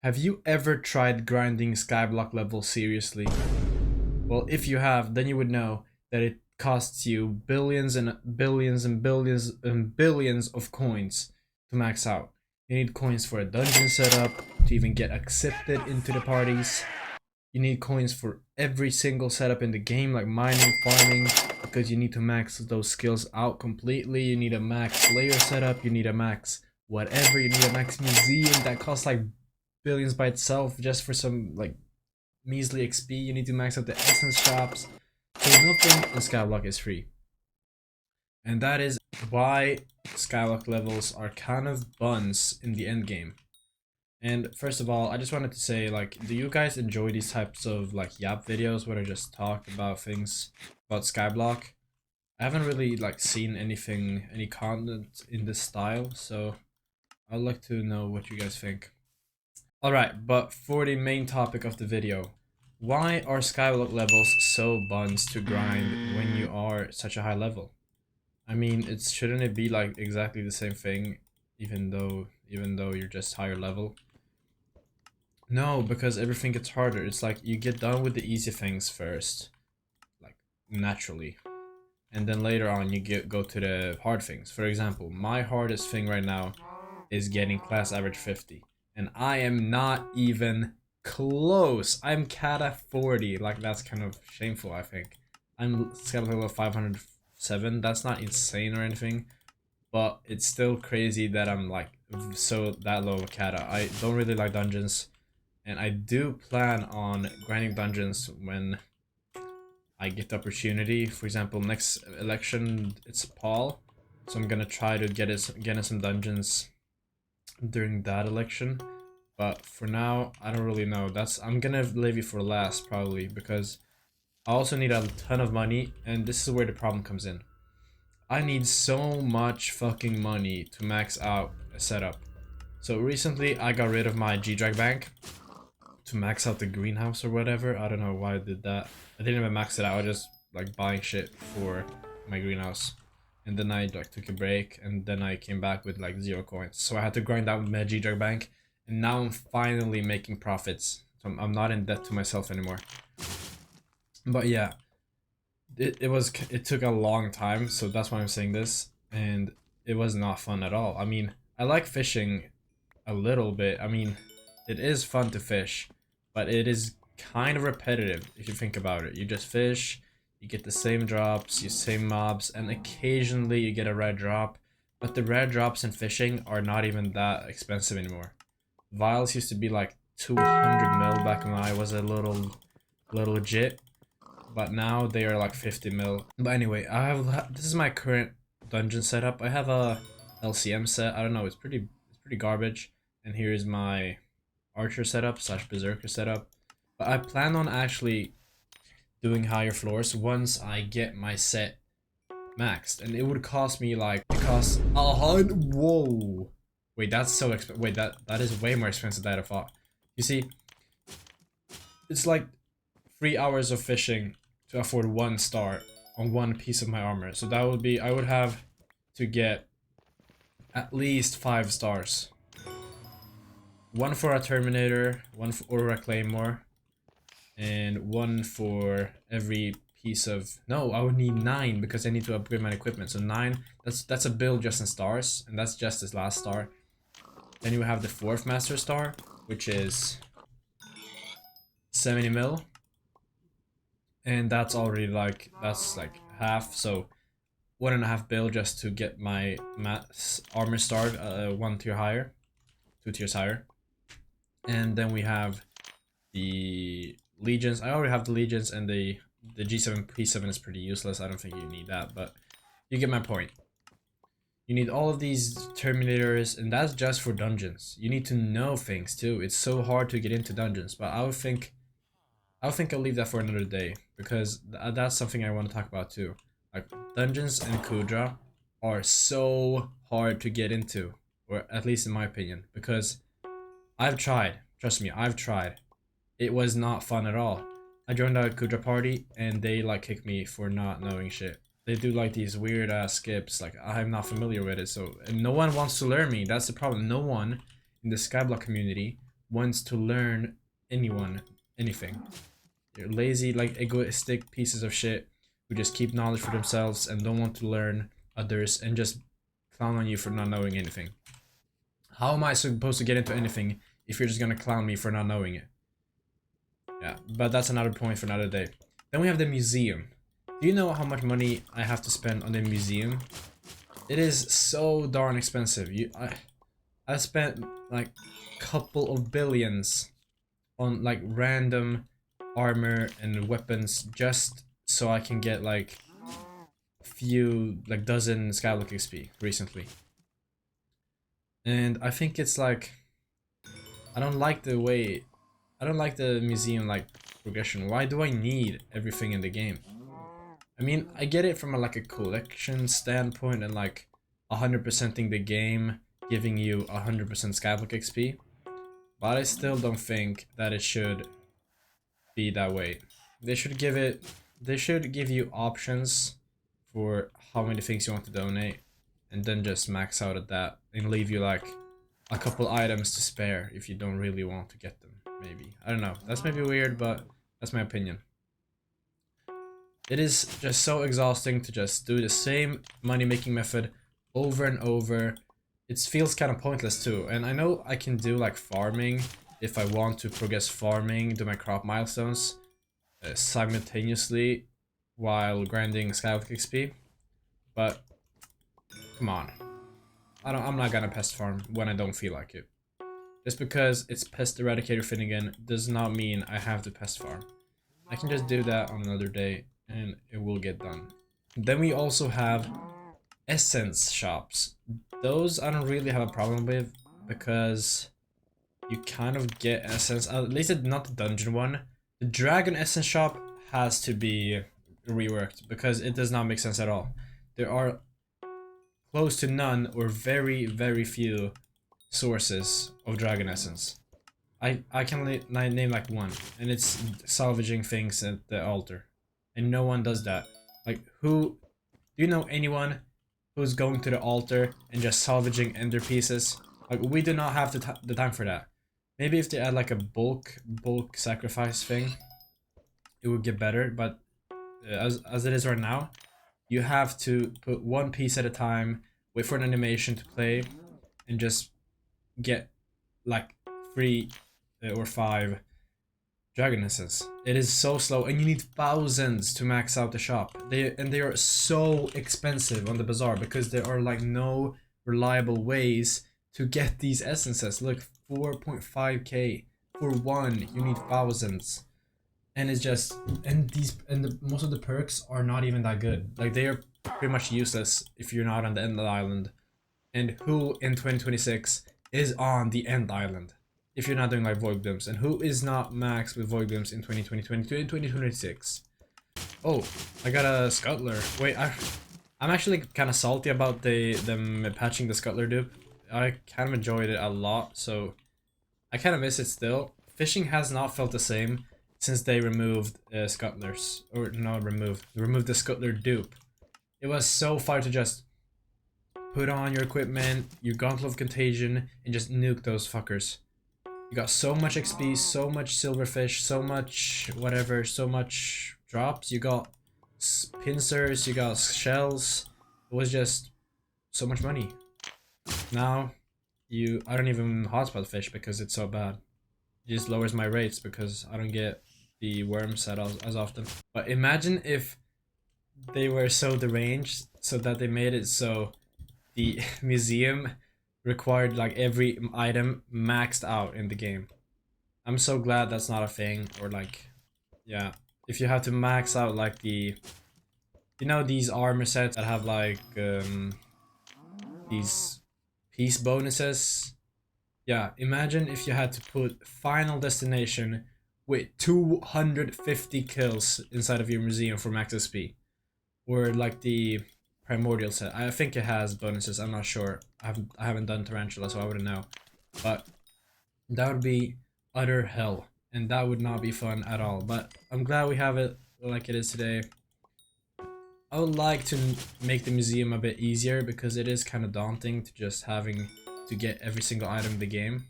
Have you ever tried grinding Skyblock levels seriously? Well, if you have, then you would know that it costs you billions and billions and billions and billions of coins to max out. You need coins for a dungeon setup, to even get accepted into the parties. You need coins for every single setup in the game, like mining, farming, because you need to max those skills out completely. You need a max layer setup, you need a max whatever, you need a max museum that costs like billions by itself just for some like measly XP. You need to max out the essence shops. So nothing in Skyblock is free. And that is why Skyblock levels are kind of buns in the end game. And first of all, I just wanted to say, like, do you guys enjoy these types of like yap videos where I just talk about things about Skyblock? I haven't really like seen any content in this style, so I'd like to know what you guys think. Alright, but for the main topic of the video, why are Skyblock levels so buns to grind when you are such a high level? I mean, shouldn't it be like exactly the same thing, even though you're just higher level? No, because everything gets harder. It's like you get done with the easy things first, like naturally, and then later on you go to the hard things. For example, my hardest thing right now is getting class average 50, and I am not even close. I'm Kata 40. Like, that's kind of shameful, I think. I'm skill level 507. That's not insane or anything, but it's still crazy that I'm like that low of Kata. I don't really like dungeons, and I do plan on grinding dungeons when I get the opportunity. For example, next election it's Paul, so I'm gonna try to get in some dungeons during that election. But for now, I don't really know. I'm gonna leave it for last probably, because I also need a ton of money, and this is where the problem comes in. I need so much fucking money to max out a setup. So recently I got rid of my G-Drag bank to max out the greenhouse or whatever. I don't know why I did that. I didn't even max it out. I was just like buying shit for my greenhouse. And then I like took a break, and then I came back with like 0 coins. So I had to grind out my G-Drag bank, and now I'm finally making profits. So I'm not in debt to myself anymore. But yeah, it took a long time, so that's why I'm saying this, and it was not fun at all. I mean, I like fishing a little bit. I mean, it is fun to fish, but it is kind of repetitive if you think about it. You just fish, you get the same drops, you same mobs, and occasionally you get a red drop, but the red drops in fishing are not even that expensive anymore. Vials used to be like 200 mil back when I was a little legit, but now they are like 50 mil. But anyway, this is my current dungeon setup. I have a LCM set. I don't know, it's pretty garbage. And here is my archer setup / berserker setup. But I plan on actually doing higher floors once I get my set maxed, and it would cost me like, it costs 100. Whoa, wait, that's so expensive. Wait, that is way more expensive than I thought. You see, it's like 3 hours of fishing to afford 1 star on 1 piece of my armor. So that would be, I would have to get at least 5 stars. 1 for a Terminator, 1 for a Claymore, and 1 for every piece of... No, I would need 9 because I need to upgrade my equipment. So 9, that's a build just in stars, and that's just this last star. Then you have the 4th Master Star, which is 70 mil. And that's already like, that's like half, so 1.5 bill just to get my armor star 1 tier higher, 2 tiers higher. And then we have the legions. I already have the legions, and the G7 P7 is pretty useless. I don't think you need that, but you get my point. You need all of these Terminators, and that's just for dungeons. You need to know things too. It's so hard to get into dungeons, but I think I'll leave that for another day, because that's something I want to talk about too. Like, dungeons and Kudra are so hard to get into, or at least in my opinion, because I've tried. Trust me, I've tried. It was not fun at all. I joined a Kudra party, and they like kicked me for not knowing shit. They do like these weird ass skips, like I'm not familiar with it, so and no one wants to learn me. That's the problem. No one in the Skyblock community wants to learn anything. They're lazy, like egoistic pieces of shit who just keep knowledge for themselves and don't want to learn others and just clown on you for not knowing anything. How am I supposed to get into anything if you're just gonna clown me for not knowing it? Yeah, but that's another point for another day. Then we have the museum. Do you know how much money I have to spend on the museum? It is so darn expensive. I spent like couple of billions on like random armor and weapons just so I can get like dozen Skyblock XP recently. And I think it's like I don't like the museum like progression. Why do I need everything in the game? I mean, I get it from like a collection standpoint and like 100%ing the game, giving you 100% Skyblock XP, but I still don't think that it should be that way. They should give you options for how many things you want to donate, and then just max out at that and leave you like a couple items to spare if you don't really want to get them. Maybe, I don't know, that's maybe weird, but that's my opinion. It is just so exhausting to just do the same money making method over and over. It feels kind of pointless too, and I know I can do like farming if I want to progress farming, do my crop milestones simultaneously while grinding Skyblock XP, but come on, I'm not gonna pest farm when I don't feel like it. Just because it's Pest Eradicator Finnegan does not mean I have to pest farm. I can just do that on another day and it will get done. Then we also have essence shops. Those I don't really have a problem with because you kind of get essence, at least not the dungeon one. The dragon essence shop has to be reworked because it does not make sense at all. There are close to none or very, very few sources of dragon essence. I can name like one, and it's salvaging things at the altar, and no one does that. Like, do you know anyone who's going to the altar and just salvaging ender pieces? Like, we do not have the time for that. Maybe if they add like a bulk sacrifice thing, it would get better, but as it is right now, you have to put one piece at a time, wait for an animation to play, and just get like 3 or 5 dragon essence. It is so slow, and you need thousands to max out the shop. They are so expensive on the bazaar because there are like no reliable ways to get these essences. Look, 4.5k for one. You need thousands, and it's just most of the perks are not even that good. Like, they are pretty much useless if you're not on the end island. And who in 2026 is on the end island if you're not doing like void blooms, and who is not maxed with void blooms in 2022 and 2026? Oh, I got a scuttler. Wait, I'm actually kind of salty about them patching the scuttler dupe. I kind of enjoyed it a lot, so I kind of miss it still. Fishing has not felt the same since they removed scuttlers, or not removed the scuttler dupe. It was so far to just put on your equipment, your Gauntlet of Contagion, and just nuke those fuckers. You got so much XP, so much silverfish, so much whatever, so much drops. You got pincers, you got shells. It was just so much money. Now, I don't even hotspot fish because it's so bad. It just lowers my rates because I don't get the worms as often. But imagine if they were so deranged so that they made it so the museum required like every item maxed out in the game. I'm so glad that's not a thing. Or like, yeah, if you have to max out like these armor sets that have like these piece bonuses. Yeah, imagine if you had to put Final Destination with 250 kills inside of your museum for max SP. Or like the Primordial set. I think it has bonuses, I'm not sure. I haven't done Tarantula, so I wouldn't know. But that would be utter hell, and that would not be fun at all. But I'm glad we have it like it is today. I would like to make the museum a bit easier because it is kind of daunting to just having to get every single item in the game.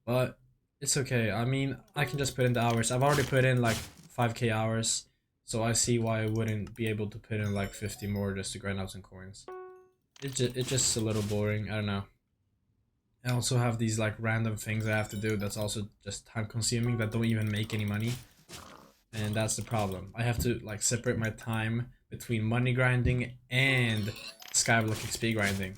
But it's okay. I mean, I can just put in the hours. I've already put in like 5k hours, so I see why I wouldn't be able to put in like 50 more just to grind out some coins. It's just a little boring. I don't know. I also have these like random things I have to do that's also just time consuming that don't even make any money. And that's the problem. I have to like separate my time between money grinding and Skyblock XP grinding.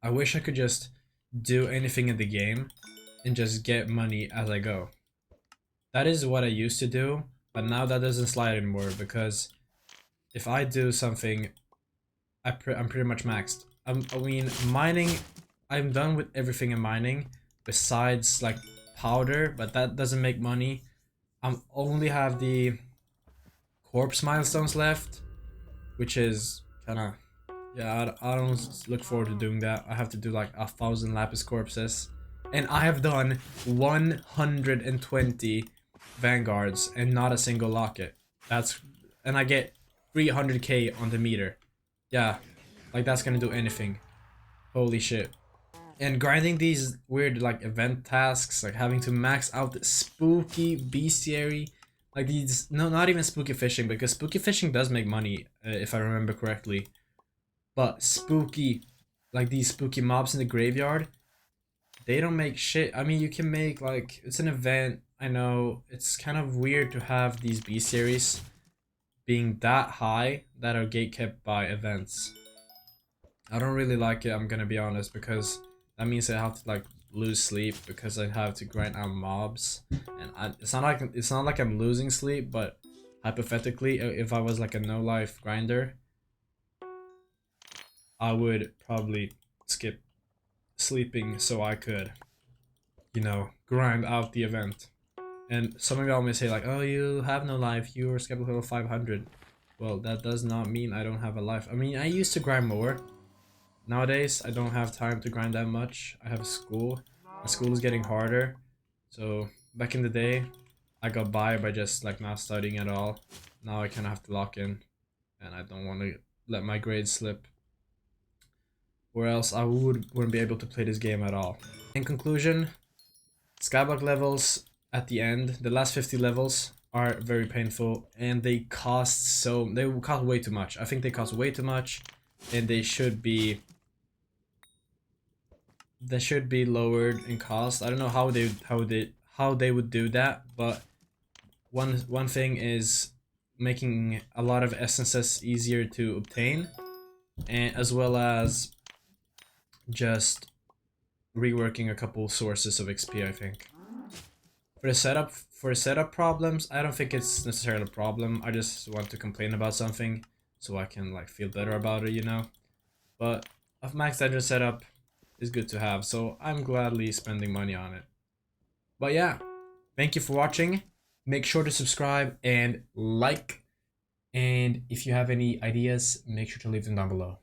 I wish I could just do anything in the game and just get money as I go. That is what I used to do, but now that doesn't slide anymore because if I do something, I'm pretty much maxed. I mean, mining, I'm done with everything in mining besides like powder, but that doesn't make money. I only have the corpse milestones left, which is kind of, yeah, I don't look forward to doing that. I have to do like 1,000 lapis corpses, and I have done 120 vanguards and not a single locket. That's, and I get 300k on the meter. Yeah, like that's gonna do anything. Holy shit. And grinding these weird like event tasks, like having to max out the spooky bestiary, like these, no, not even spooky fishing, because spooky fishing does make money, if I remember correctly. But spooky, like these spooky mobs in the graveyard, they don't make shit. I mean, you can make like, it's an event, I know, it's kind of weird to have these bestiaries being that high that are gatekept by events. I don't really like it, I'm gonna be honest, because that means I have to like lose sleep because I have to grind out mobs, and it's not like I'm losing sleep, but hypothetically, if I was like a no life grinder, I would probably skip sleeping so I could, you know, grind out the event. And some of y'all may say like, oh, you have no life, you are Skyblock level 500. Well, that does not mean I don't have a life. I mean, I used to grind more. Nowadays, I don't have time to grind that much. I have school. My school is getting harder. So back in the day, I got by just like not studying at all. Now I kind of have to lock in, and I don't want to let my grades slip, or else I wouldn't be able to play this game at all. In conclusion, Skyblock levels at the end, the last 50 levels, are very painful, and they cost way too much. I think they cost way too much, and they should be lowered in cost. I don't know how they would do that, but one thing is making a lot of essences easier to obtain, and as well as just reworking a couple sources of XP, I think. For setup problems, I don't think it's necessarily a problem. I just want to complain about something so I can like feel better about it, you know. But a max engine setup is good to have, so I'm gladly spending money on it. But yeah, thank you for watching. Make sure to subscribe and like. And if you have any ideas, make sure to leave them down below.